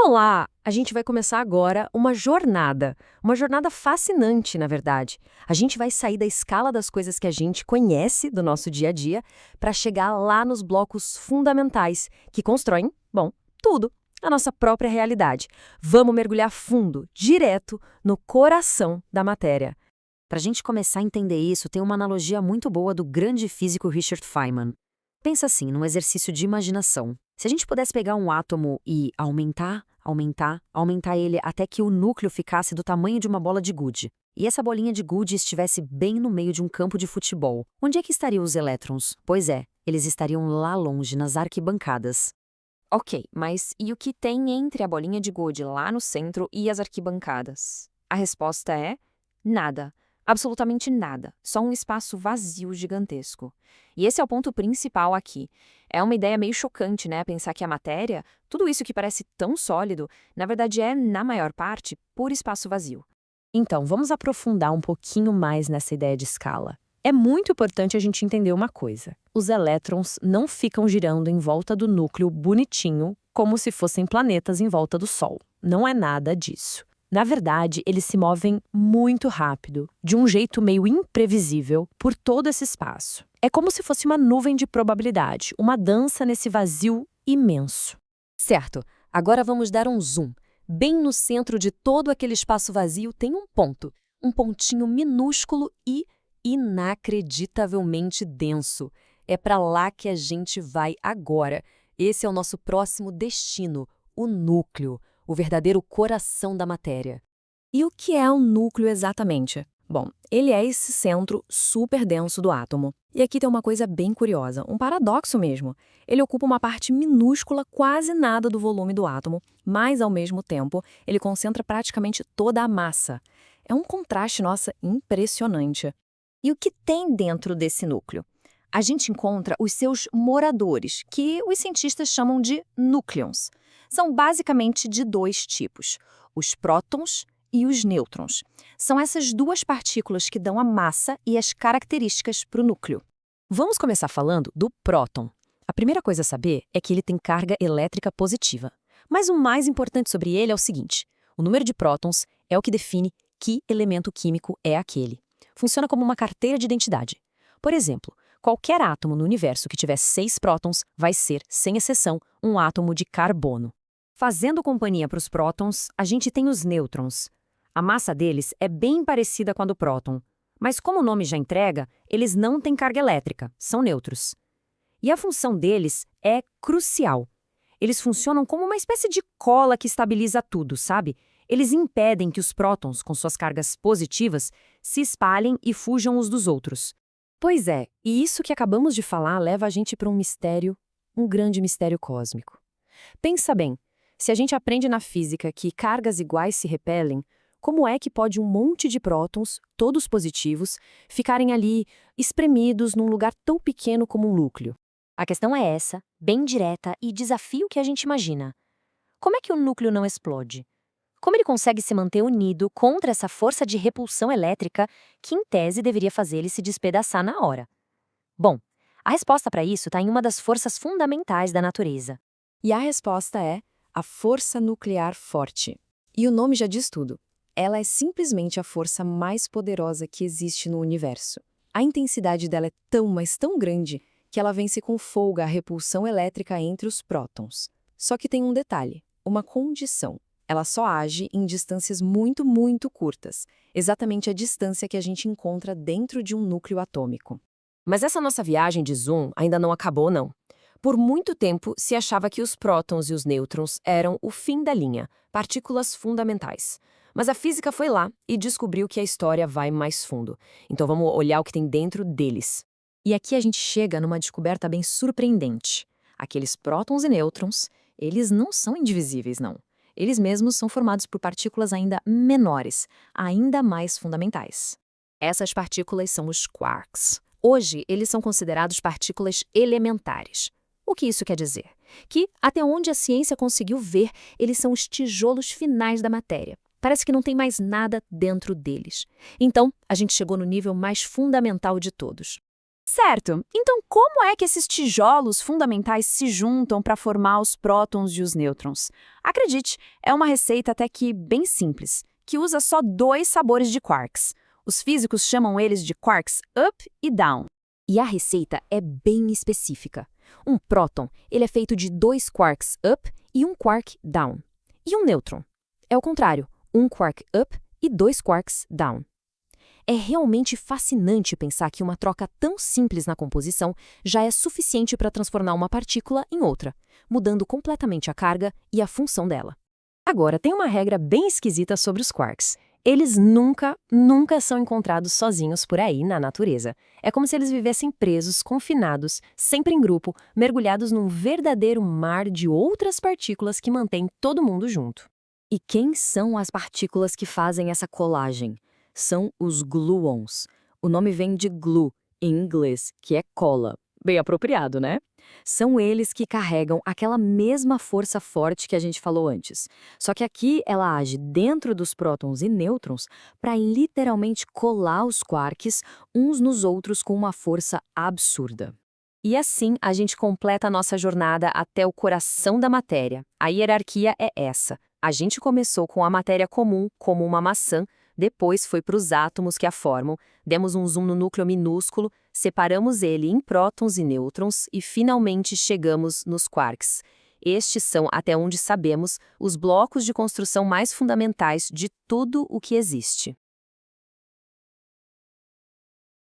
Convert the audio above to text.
Olá! A gente vai começar agora uma jornada fascinante, na verdade. A gente vai sair da escala das coisas que a gente conhece do nosso dia a dia para chegar lá nos blocos fundamentais que constroem, bom, tudo, a nossa própria realidade. Vamos mergulhar fundo, direto, no coração da matéria. Para a gente começar a entender isso, tem uma analogia muito boa do grande físico Richard Feynman. Pensa assim, num exercício de imaginação. Se a gente pudesse pegar um átomo e aumentar ele até que o núcleo ficasse do tamanho de uma bola de gude, e essa bolinha de gude estivesse bem no meio de um campo de futebol, onde é que estariam os elétrons? Pois é, eles estariam lá longe, nas arquibancadas. Ok, mas e o que tem entre a bolinha de gude lá no centro e as arquibancadas? A resposta é nada. Absolutamente nada. Só um espaço vazio gigantesco. E esse é o ponto principal aqui. É uma ideia meio chocante, né? Pensar que a matéria, tudo isso que parece tão sólido, na verdade é, na maior parte, puro espaço vazio. Então, vamos aprofundar um pouquinho mais nessa ideia de escala. É muito importante a gente entender uma coisa. Os elétrons não ficam girando em volta do núcleo bonitinho, como se fossem planetas em volta do Sol. Não é nada disso. Na verdade, eles se movem muito rápido, de um jeito meio imprevisível, por todo esse espaço. É como se fosse uma nuvem de probabilidade, uma dança nesse vazio imenso. Certo, agora vamos dar um zoom. Bem no centro de todo aquele espaço vazio tem um ponto, um pontinho minúsculo e inacreditavelmente denso. É para lá que a gente vai agora. Esse é o nosso próximo destino, o núcleo. O verdadeiro coração da matéria. E o que é o núcleo exatamente? Bom, ele é esse centro super denso do átomo. E aqui tem uma coisa bem curiosa, um paradoxo mesmo. Ele ocupa uma parte minúscula, quase nada do volume do átomo, mas, ao mesmo tempo, ele concentra praticamente toda a massa. É um contraste, nossa, impressionante. E o que tem dentro desse núcleo? A gente encontra os seus moradores, que os cientistas chamam de núcleons. São basicamente de dois tipos, os prótons e os nêutrons. São essas duas partículas que dão a massa e as características para o núcleo. Vamos começar falando do próton. A primeira coisa a saber é que ele tem carga elétrica positiva. Mas o mais importante sobre ele é o seguinte: o número de prótons é o que define que elemento químico é aquele. Funciona como uma carteira de identidade. Por exemplo, qualquer átomo no universo que tiver 6 prótons vai ser, sem exceção, um átomo de carbono. Fazendo companhia para os prótons, a gente tem os nêutrons. A massa deles é bem parecida com a do próton, mas como o nome já entrega, eles não têm carga elétrica, são neutros. E a função deles é crucial. Eles funcionam como uma espécie de cola que estabiliza tudo, sabe? Eles impedem que os prótons, com suas cargas positivas, se espalhem e fujam uns dos outros. Pois é, e isso que acabamos de falar leva a gente para um mistério, um grande mistério cósmico. Pensa bem. Se a gente aprende na física que cargas iguais se repelem, como é que pode um monte de prótons, todos positivos, ficarem ali, espremidos num lugar tão pequeno como um núcleo? A questão é essa, bem direta e desafio que a gente imagina. Como é que o núcleo não explode? Como ele consegue se manter unido contra essa força de repulsão elétrica que, em tese, deveria fazer ele se despedaçar na hora? Bom, a resposta para isso está em uma das forças fundamentais da natureza. E a resposta é a força nuclear forte. E o nome já diz tudo. Ela é simplesmente a força mais poderosa que existe no universo. A intensidade dela é tão, mas tão grande, que ela vence com folga a repulsão elétrica entre os prótons. Só que tem um detalhe, uma condição. Ela só age em distâncias muito, muito curtas. Exatamente a distância que a gente encontra dentro de um núcleo atômico. Mas essa nossa viagem de zoom ainda não acabou, não. Por muito tempo, se achava que os prótons e os nêutrons eram o fim da linha, partículas fundamentais. Mas a física foi lá e descobriu que a história vai mais fundo. Então vamos olhar o que tem dentro deles. E aqui a gente chega numa descoberta bem surpreendente. Aqueles prótons e nêutrons, eles não são indivisíveis, não. Eles mesmos são formados por partículas ainda menores, ainda mais fundamentais. Essas partículas são os quarks. Hoje, eles são considerados partículas elementares. O que isso quer dizer? Que, até onde a ciência conseguiu ver, eles são os tijolos finais da matéria. Parece que não tem mais nada dentro deles. Então, a gente chegou no nível mais fundamental de todos. Certo. Então, como é que esses tijolos fundamentais se juntam para formar os prótons e os nêutrons? Acredite, é uma receita até que bem simples, que usa só 2 sabores de quarks. Os físicos chamam eles de quarks up e down. E a receita é bem específica. Um próton, ele é feito de 2 quarks up e um quark down. E um nêutron? É o contrário, um quark up e 2 quarks down. É realmente fascinante pensar que uma troca tão simples na composição já é suficiente para transformar uma partícula em outra, mudando completamente a carga e a função dela. Agora, tem uma regra bem esquisita sobre os quarks. Eles nunca são encontrados sozinhos por aí na natureza. É como se eles vivessem presos, confinados, sempre em grupo, mergulhados num verdadeiro mar de outras partículas que mantém todo mundo junto. E quem são as partículas que fazem essa colagem? São os gluons. O nome vem de glue, em inglês, que é cola. Bem apropriado, né? São eles que carregam aquela mesma força forte que a gente falou antes. Só que aqui ela age dentro dos prótons e nêutrons para literalmente colar os quarks uns nos outros com uma força absurda. E assim a gente completa a nossa jornada até o coração da matéria. A hierarquia é essa. A gente começou com a matéria comum, como uma maçã, depois foi para os átomos que a formam, demos um zoom no núcleo minúsculo, separamos ele em prótons e nêutrons e finalmente chegamos nos quarks. Estes são, até onde sabemos, os blocos de construção mais fundamentais de tudo o que existe.